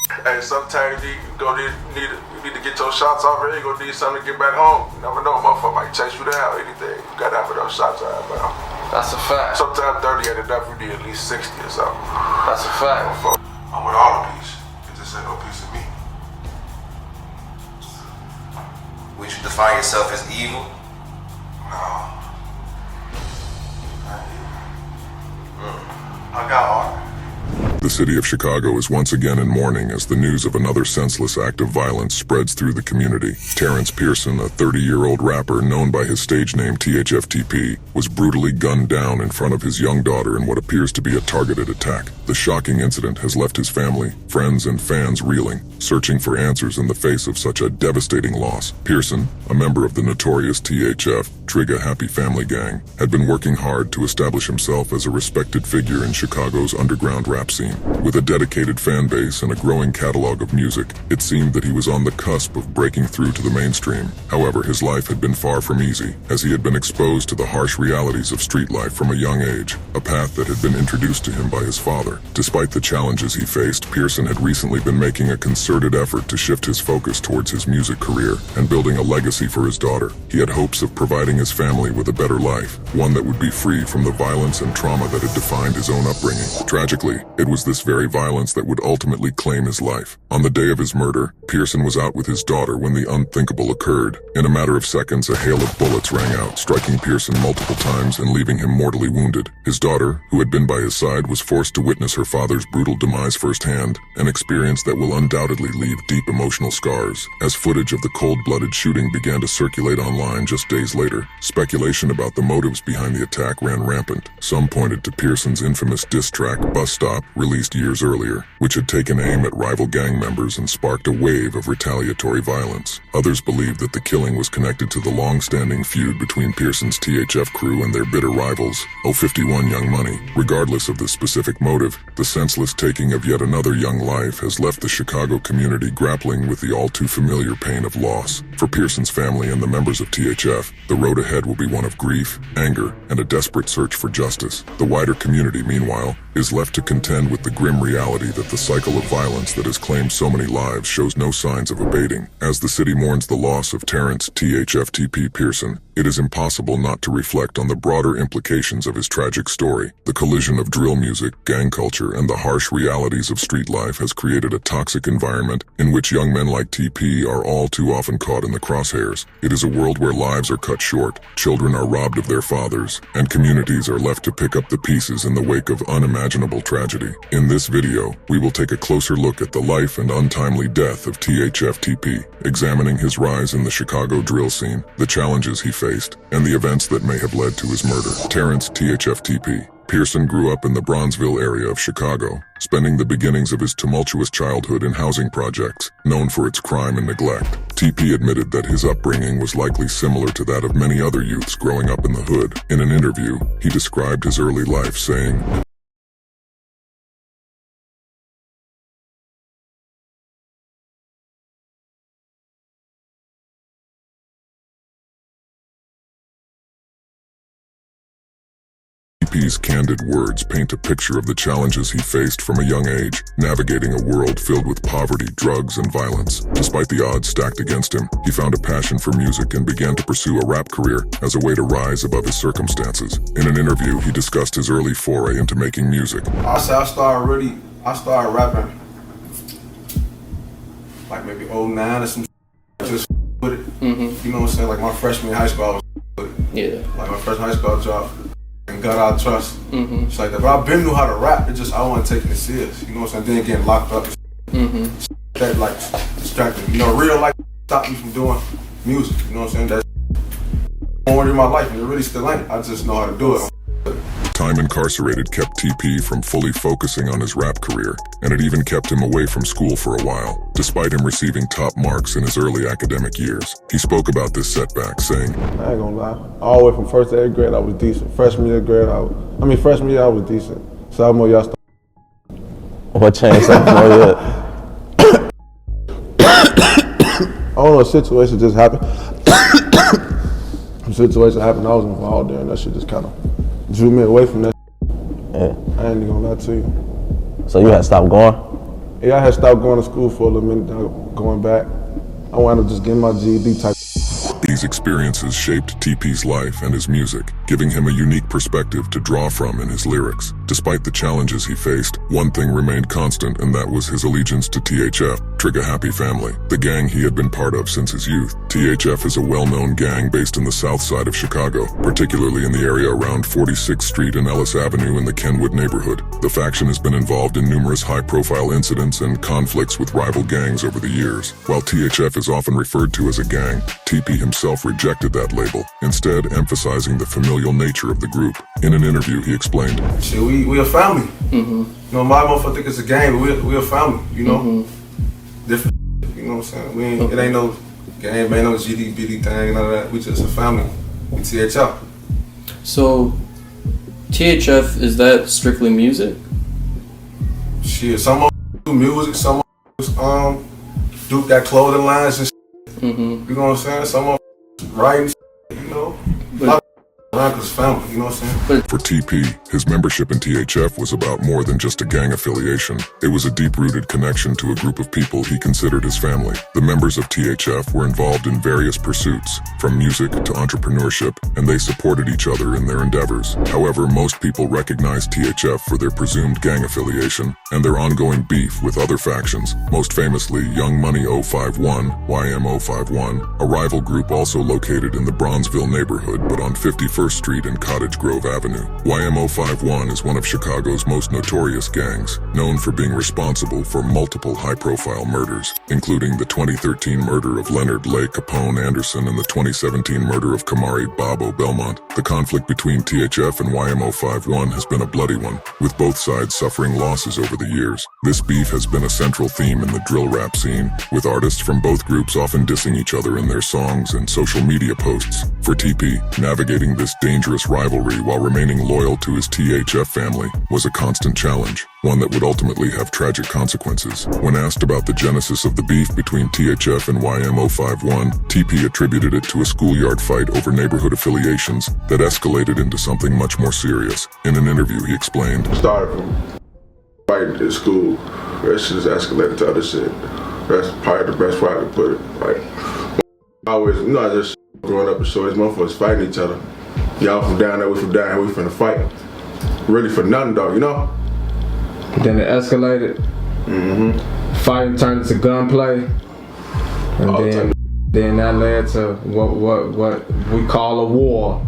Hey, sometimes you need to get your shots off here. You gonna need something to get back home. You never know, motherfucker might chase you down or anything. You gotta have those shots out, bro. That's a fact. Sometimes 30 ain't enough. You need at least 60 or something. That's a fact. I'm with all the peace. It just ain't no piece of me. Would you define yourself as evil? No. I got art. The city of Chicago is once again in mourning as the news of another senseless act of violence spreads through the community. Terrance Pearson, a 30-year-old rapper known by his stage name THF TP, was brutally gunned down in front of his young daughter in what appears to be a targeted attack. The shocking incident has left his family, friends, and fans reeling, searching for answers in the face of such a devastating loss. Pearson, a member of the notorious THF Trigga Happy Family Gang, had been working hard to establish himself as a respected figure in Chicago's underground rap scene. With a dedicated fan base and a growing catalog of music, it seemed that he was on the cusp of breaking through to the mainstream. However, his life had been far from easy, as he had been exposed to the harsh realities of street life from a young age, a path that had been introduced to him by his father. Despite the challenges he faced, Pearson had recently been making a concerted effort to shift his focus towards his music career and building a legacy for his daughter. He had hopes of providing his family with a better life, one that would be free from the violence and trauma that had defined his own upbringing. Tragically, it was this very violence that would ultimately claim his life. On the day of his murder, Pearson was out with his daughter when the unthinkable occurred. In a matter of seconds, a hail of bullets rang out, striking Pearson multiple times and leaving him mortally wounded. His daughter, who had been by his side, was forced to witness her father's brutal demise firsthand, an experience that will undoubtedly leave deep emotional scars. As footage of the cold-blooded shooting began to circulate online just days later, speculation about the motives behind the attack ran rampant. Some pointed to Pearson's infamous diss track, Bus Stop, released years earlier, which had taken aim at rival gang members and sparked a wave of retaliatory violence. Others believed that the killing was connected to the long-standing feud between Pearson's THF crew and their bitter rivals, 051 Young Money. Regardless of the specific motive, the senseless taking of yet another young life has left the Chicago community grappling with the all-too-familiar pain of loss. For Pearson's family and the members of THF, the road ahead will be one of grief, anger, and a desperate search for justice. The wider community, meanwhile, is left to contend with the grim reality that the cycle of violence that has claimed so many lives shows no signs of abating. As the city mourns the loss of Terrance THF TP Pearson, it is impossible not to reflect on the broader implications of his tragic story. The collision of drill music, gang culture, and the harsh realities of street life has created a toxic environment in which young men like TP are all too often caught in the crosshairs. It is a world where lives are cut short, children are robbed of their fathers, and communities are left to pick up the pieces in the wake of unimaginable tragedy. In this video, we will take a closer look at the life and untimely death of THF TP, examining his rise in the Chicago drill scene, the challenges he faced, and the events that may have led to his murder. Terrance THF TP Pearson grew up in the Bronzeville area of Chicago, spending the beginnings of his tumultuous childhood in housing projects, known for its crime and neglect. TP admitted that his upbringing was likely similar to that of many other youths growing up in the hood. In an interview, he described his early life, saying, TP's candid words paint a picture of the challenges he faced from a young age, navigating a world filled with poverty, drugs, and violence. Despite the odds stacked against him, he found a passion for music and began to pursue a rap career as a way to rise above his circumstances. In an interview, he discussed his early foray into making music. I started rapping like maybe 09 or some just with it. You know what I'm saying? Like my freshman year in high school, I was with it. Yeah. Like my freshman high school, I dropped and got out of trust. It's like that. But I've been knew how to rap. It's just I wasn't taking it serious. You know what I'm saying? Then getting locked up. That like distracted me. You know, real life stopped me from doing music. You know what I'm saying? That's more in my life, and it really still ain't. I just know how to do it. Time incarcerated kept TP from fully focusing on his rap career, and it even kept him away from school for a while, despite him receiving top marks in his early academic years. He spoke about this setback, saying, I ain't gonna lie, all the way from 1st to 8th grade, I was decent. Freshman year, I was decent. Sophomore year, I started. What changed sophomore year? I don't know, a situation just happened. A situation happened, I was involved there, and that shit just kind of drew me away from that. Yeah. I ain't even gonna lie to you. So you had stopped going? Yeah, I had stopped going to school for a little minute, going back. I wound up just getting my GED type. These experiences shaped TP's life and his music, giving him a unique perspective to draw from in his lyrics. Despite the challenges he faced, one thing remained constant, and that was his allegiance to THF, Trigger Happy Family, the gang he had been part of since his youth. THF is a well-known gang based in the south side of Chicago, particularly in the area around 46th Street and Ellis Avenue in the Kenwood neighborhood. The faction has been involved in numerous high-profile incidents and conflicts with rival gangs over the years. While THF is often referred to as a gang, TP himself rejected that label, instead emphasizing the familial nature of the group. In an interview, he explained, "Shit, we a family. You know, my motherfucker think it's a gang, but we a family. You know, different. You know what I'm saying? It ain't no gang, ain't no GD thing, none of that. We just a family. We THF." So, THF, is that strictly music? Shit, some of do music, some of do that clothing lines and shit. You know what I'm saying? Some of writing, you know. Cause family, you know what I'm saying? For TP, his membership in THF was about more than just a gang affiliation. It was a deep-rooted connection to a group of people he considered his family. The members of THF were involved in various pursuits, from music to entrepreneurship, and they supported each other in their endeavors. However, most people recognize THF for their presumed gang affiliation and their ongoing beef with other factions, most famously Young Money 051, YM 051, a rival group also located in the Bronzeville neighborhood but on 51st Street and Cottage Grove Avenue. YM 051 is one of Chicago's most notorious gangs, known for being responsible for multiple high-profile murders, including the 2013 murder of Leonard Lay Capone Anderson and the 2017 murder of Kamari Bobo Belmont. The conflict between THF and YM 051 has been a bloody one, with both sides suffering losses over the years. This beef has been a central theme in the drill rap scene, with artists from both groups often dissing each other in their songs and social media posts. For TP, navigating this dangerous rivalry while remaining loyal to his THF family was a constant challenge, one that would ultimately have tragic consequences. When asked about the genesis of the beef between THF and YM 051, TP attributed it to a schoolyard fight over neighborhood affiliations that escalated into something much more serious. In an interview, he explained, Started from fighting at school. That shit just escalated to other shit. That's probably the best way I could put it. Like, I always, you know, I just growing up and saw these motherfuckers fighting each other. Y'all from down there, we from down here, we finna fight. Really for nothing, dog, you know? Then it escalated. Fighting turned into gunplay. And then that led to what we call a war.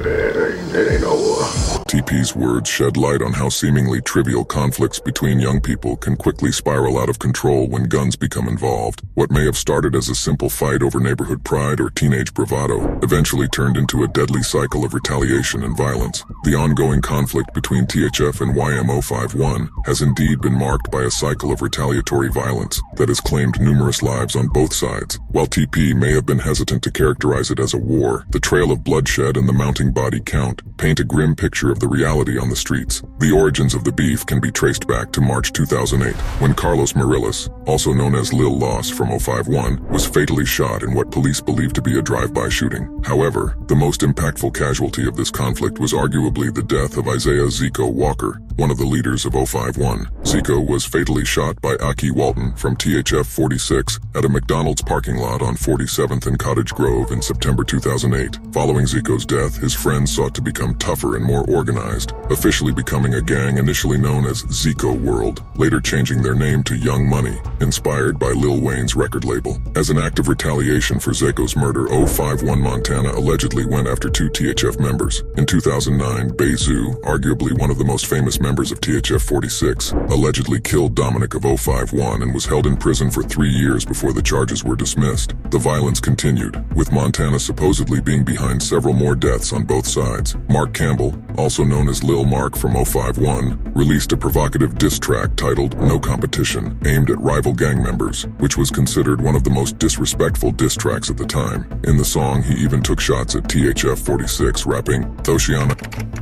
It ain't no war. TP's words shed light on how seemingly trivial conflicts between young people can quickly spiral out of control when guns become involved. What may have started as a simple fight over neighborhood pride or teenage bravado eventually turned into a deadly cycle of retaliation and violence. The ongoing conflict between THF and YM 051 has indeed been marked by a cycle of retaliatory violence that has claimed numerous lives on both sides. While TP may have been hesitant to characterize it as a war, the trail of bloodshed and the mounting body count paint a grim picture of the reality on the streets. The origins of the beef can be traced back to March 2008, when Carlos Murillas, also known as Lil Loss from 051, was fatally shot in what police believe to be a drive-by shooting. However, the most impactful casualty of this conflict was arguably the death of Isaiah Zico Walker, one of the leaders of 051. Zico was fatally shot by Aki Walton from THF 46 at a McDonald's parking lot on 47th and Cottage Grove in September 2008. Following Zico's death, his friends sought to become tougher and more organized, officially becoming a gang initially known as Zico World, later changing their name to Young Money, inspired by Lil Wayne's record label. As an act of retaliation for Zico's murder, 051 Montana allegedly went after 2 THF members. In 2009, Bezu, arguably one of the most famous members of THF 46, allegedly killed Dominic of 051 and was held in prison for 3 years before the charges were dismissed. The violence continued, with Montana supposedly being behind several more deaths on both sides. Mark Campbell, also known as Lil Mark from 051, released a provocative diss track titled No Competition, aimed at rival gang members, which was considered one of the most disrespectful diss tracks at the time. In the song, he even took shots at THF 46, rapping, "Thoshiana,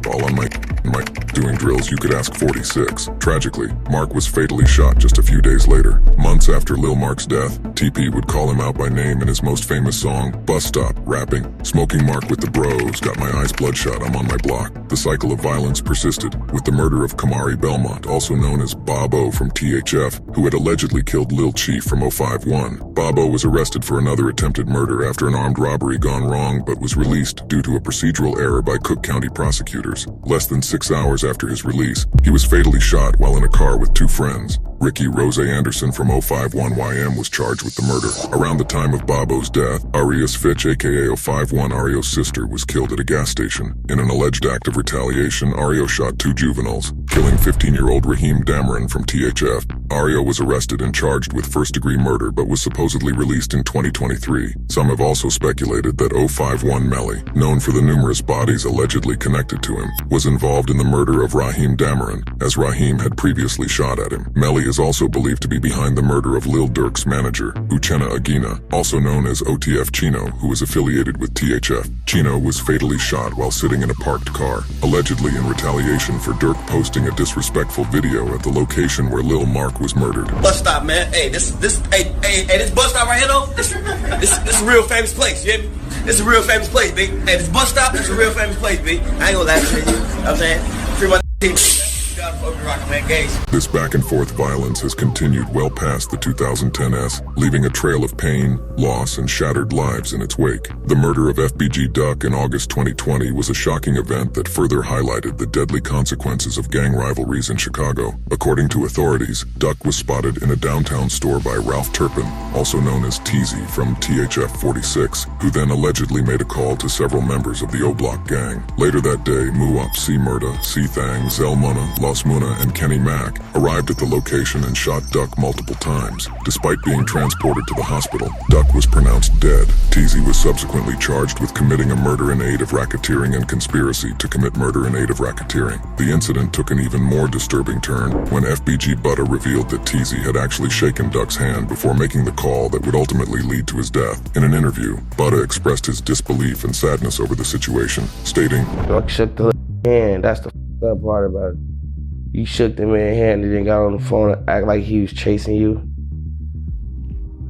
all on my doing drills, you could ask 46. Tragically, Mark was fatally shot just a few days later. Months after Lil Mark's death, TP would call him out by name in his most famous song, Bus Stop, rapping, "Smoking Mark with the bros, got my eyes bloodshot, I'm on my block." The cycle of violence persisted, with the murder of Kamari Belmont, also known as Bobo from THF, who had allegedly killed Lil Chief from 051. Bobo was arrested for another attempted murder after an armed robbery gone wrong, but was released due to a procedural error by Cook County prosecutors. Less than 6 hours after his release, he was fatally shot while in a car with two friends. Ricky Rose Anderson from 051YM was charged with the murder. Around the time of Bobo's death, Arias Fitch, aka 051 Ario's sister, was killed at a gas station. In an alleged act of retaliation, Ario shot two juveniles, killing 15-year-old Raheem Dameron from THF. Ario was arrested and charged with first-degree murder, but was supposedly released in 2023. Some have also speculated that 051 Melly, known for the numerous bodies allegedly connected to him, was involved in the murder of Raheem Dameron, as Raheem had previously shot at him. Melly is also believed to be behind the murder of Lil Durk's manager, Uchenna Aguina, also known as OTF Chino, who is affiliated with THF. Chino was fatally shot while sitting in a parked car, allegedly in retaliation for Durk posting a disrespectful video at the location where Lil Mark was murdered. Bus stop, man. Hey, this bus stop right here, though. This a real famous place. You hear me? This is a real famous place, B. Hey, this bus stop, this is a real famous place, B. I ain't gonna lie to you. You know what I'm saying? Free my team. This back and forth violence has continued well past the 2010s, leaving a trail of pain, loss, and shattered lives in its wake. The murder of FBG Duck in August 2020 was a shocking event that further highlighted the deadly consequences of gang rivalries in Chicago. According to authorities, Duck was spotted in a downtown store by Ralph Turpin, also known as Teasy from THF 46, who then allegedly made a call to several members of the O-Block gang. Later that day, Muop, C-Murda, C-Thang, Zelmuna, Los Muna, and Kenny Mack arrived at the location and shot Duck multiple times. Despite being transported to the hospital, Duck was pronounced dead. Teasy was subsequently charged with committing a murder in aid of racketeering and conspiracy to commit murder in aid of racketeering. The incident took an even more disturbing turn when FBG Butta revealed that Teasy had actually shaken Duck's hand before making the call that would ultimately lead to his death. In an interview, Butta expressed his disbelief and sadness over the situation, stating, "Duck shook the hand. That's the up part about it. You shook the man's hand and then got on the phone and act like he was chasing you.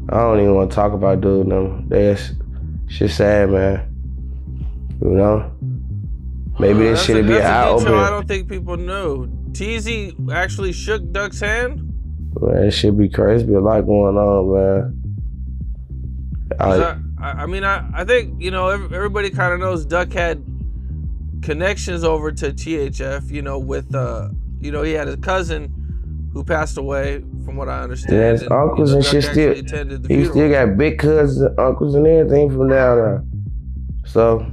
I don't even want to talk about dude no. That's shit sad, man. You know? Maybe this should be an eye opener. I don't think people know. Teasy actually shook Duck's hand? Man, it should be crazy. Be a lot going on, man. I think, you know, everybody kind of knows Duck had connections over to THF, you know, with, you know, he had a cousin who passed away, from what I understand. Yeah, his uncles and shit still. He still got big cousins and uncles and everything from down there. So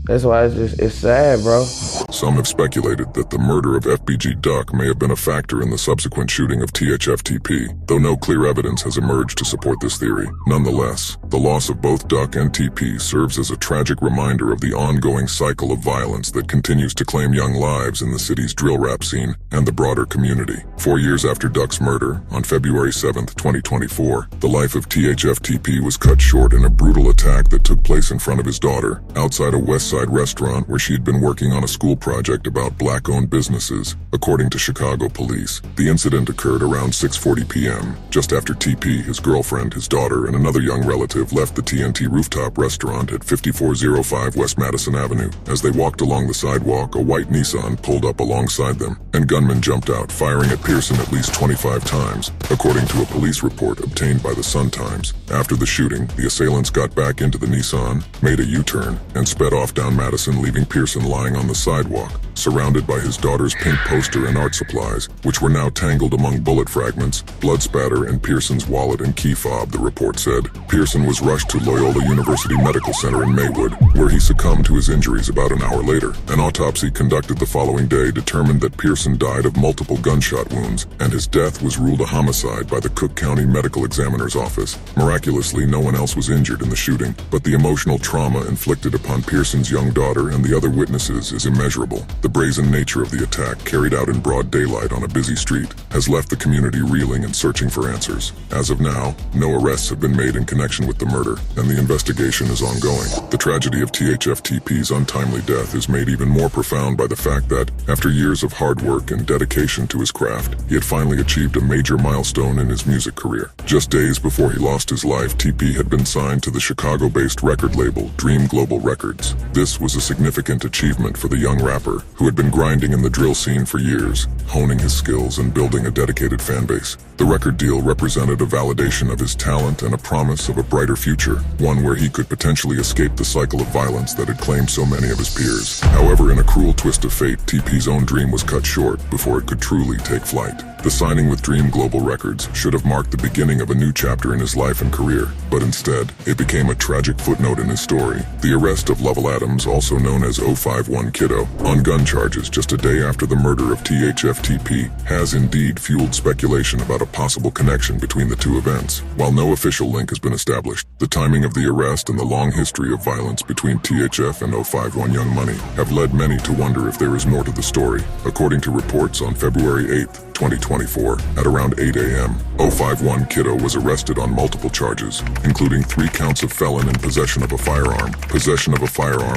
that's why it's sad, bro. Some have speculated that the murder of FBG Duck may have been a factor in the subsequent shooting of THF TP, though no clear evidence has emerged to support this theory. Nonetheless, the loss of both Duck and TP serves as a tragic reminder of the ongoing cycle of violence that continues to claim young lives in the city's drill rap scene and the broader community. 4 years after Duck's murder, on February 7th, 2024, the life of THF TP was cut short in a brutal attack that took place in front of his daughter, outside a West Side restaurant where she had been working on a school project about black-owned businesses, according to Chicago police. The incident occurred around 6:40 p.m., just after TP, his girlfriend, his daughter, and another young relative left the TNT rooftop restaurant at 5405 West Madison Avenue. As they walked along the sidewalk, a white Nissan pulled up alongside them, and gunmen jumped out, firing at Pearson at least 25 times, according to a police report obtained by the Sun-Times. After the shooting, the assailants got back into the Nissan, made a U-turn, and sped off down Madison, leaving Pearson lying on the sidewalk, surrounded by his daughter's pink poster and art supplies, which were now tangled among bullet fragments, blood spatter, and Pearson's wallet and key fob, the report said. Pearson was rushed to Loyola University Medical Center in Maywood, where he succumbed to his injuries about an hour later. An autopsy conducted the following day determined that Pearson died of multiple gunshot wounds, and his death was ruled a homicide by the Cook County Medical Examiner's Office. Miraculously, no one else was injured in the shooting, but the emotional trauma inflicted upon Pearson's young daughter and the other witnesses is immeasurable. The The brazen nature of the attack, carried out in broad daylight on a busy street, has left the community reeling and searching for answers. As of now, no arrests have been made in connection with the murder, and the investigation is ongoing. The tragedy of THF TP's untimely death is made even more profound by the fact that, after years of hard work and dedication to his craft, he had finally achieved a major milestone in his music career. Just days before he lost his life, TP had been signed to the Chicago-based record label Dream Global Records. This was a significant achievement for the young rapper, who had been grinding in the drill scene for years, honing his skills and building a dedicated fan base. The record deal represented a validation of his talent and a promise of a brighter future, one where he could potentially escape the cycle of violence that had claimed so many of his peers. However, in a cruel twist of fate, TP's own dream was cut short before it could truly take flight. The signing with Dream Global Records should have marked the beginning of a new chapter in his life and career, but instead, it became a tragic footnote in his story. The arrest of Lovell Adams, also known as 051 Kiddo, on gun charges just a day after the murder of THF TP, has indeed fueled speculation about a possible connection between the two events. While no official link has been established, the timing of the arrest and the long history of violence between THF and 051 Young Money have led many to wonder if there is more to the story. According to reports on February 8th, 2024, at around 8 a.m., 051 Kiddo was arrested on multiple charges, including 3 counts of felon in possession of a firearm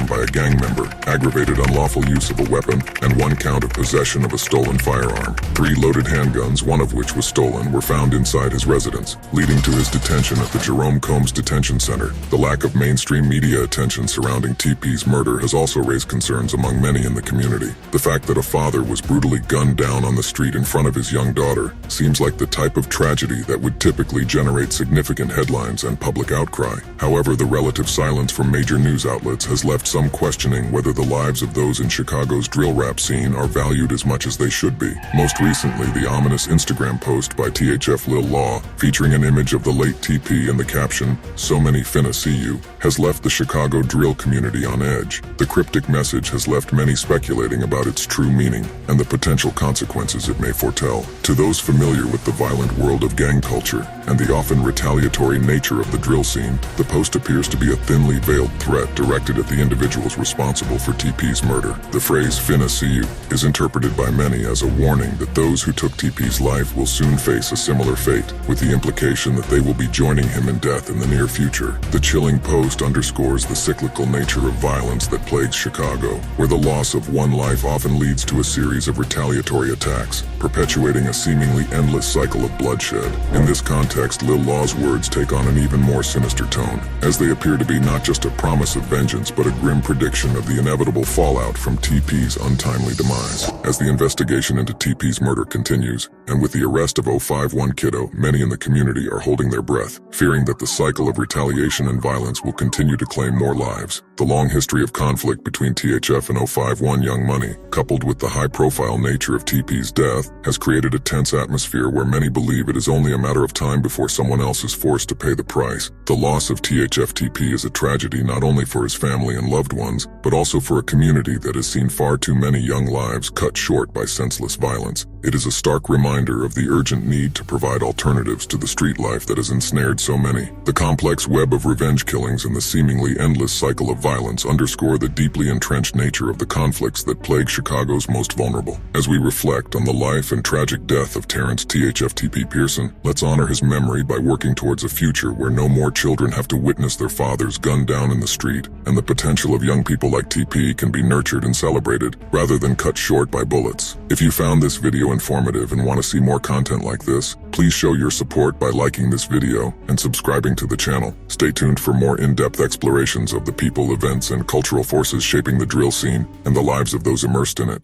by a gang member, aggravated unlawful use of a weapon, and 1 count of possession of a stolen firearm. 3 loaded handguns, one of which was stolen, were found inside his residence, leading to his detention at the Jerome Combs Detention Center. The lack of mainstream media attention surrounding TP's murder has also raised concerns among many in the community. The fact that a father was brutally gunned down on the street in front of his young daughter seems like the type of tragedy that would typically generate significant headlines and public outcry. However, the relative silence from major news outlets has left some questioning whether the lives of those in Chicago's drill rap scene are valued as much as they should be. Most recently, the ominous Instagram post by THF Lil Law, featuring an image of the late TP and the caption, "So many finna see you," has left the Chicago drill community on edge. The cryptic message has left many speculating about its true meaning and the potential consequences it may foretell. To those familiar with the violent world of gang culture and the often retaliatory nature of the drill scene, the post appears to be a thinly veiled threat directed at the individuals responsible for TP's murder. The phrase "finna see you" is interpreted by many as a warning that those who took TP's life will soon face a similar fate, with the implication that they will be joining him in death in the near future. The chilling post underscores the cyclical nature of violence that plagues Chicago, where the loss of one life often leads to a series of retaliatory attacks, perpetuating a seemingly endless cycle of bloodshed. In this context, Lil Law's words take on an even more sinister tone, as they appear to be not just a promise of vengeance but a grim prediction of the inevitable fallout from TP's untimely demise. As the investigation into TP's murder continues, and with the arrest of 051 Kiddo, many in the community are holding their breath, fearing that the cycle of retaliation and violence will continue to claim more lives. The long history of conflict between THF and 051 Young Money, coupled with the high-profile nature of TP's death, has created a tense atmosphere where many believe it is only a matter of time before someone else is forced to pay the price. The loss of THF TP is a tragedy not only for his family and loved ones, but also for a community that has seen far too many young lives cut short by senseless violence. It is a stark reminder of the urgent need to provide alternatives to the street life that has ensnared so many. The complex web of revenge killings and the seemingly endless cycle of violence underscore the deeply entrenched nature of the conflicts that plague Chicago's most vulnerable. As we reflect on the life and tragic death of Terrance THF TP Pearson, let's honor his memory by working towards a future where no more children have to witness their fathers gunned down in the street, and the potential of young people like TP can be nurtured and celebrated, rather than cut short by bullets. If you found this video informative and want to see more content like this, please show your support by liking this video and subscribing to the channel. Stay tuned for more in-depth explorations of the people, events, and cultural forces shaping the drill scene and the lives of those immersed in it.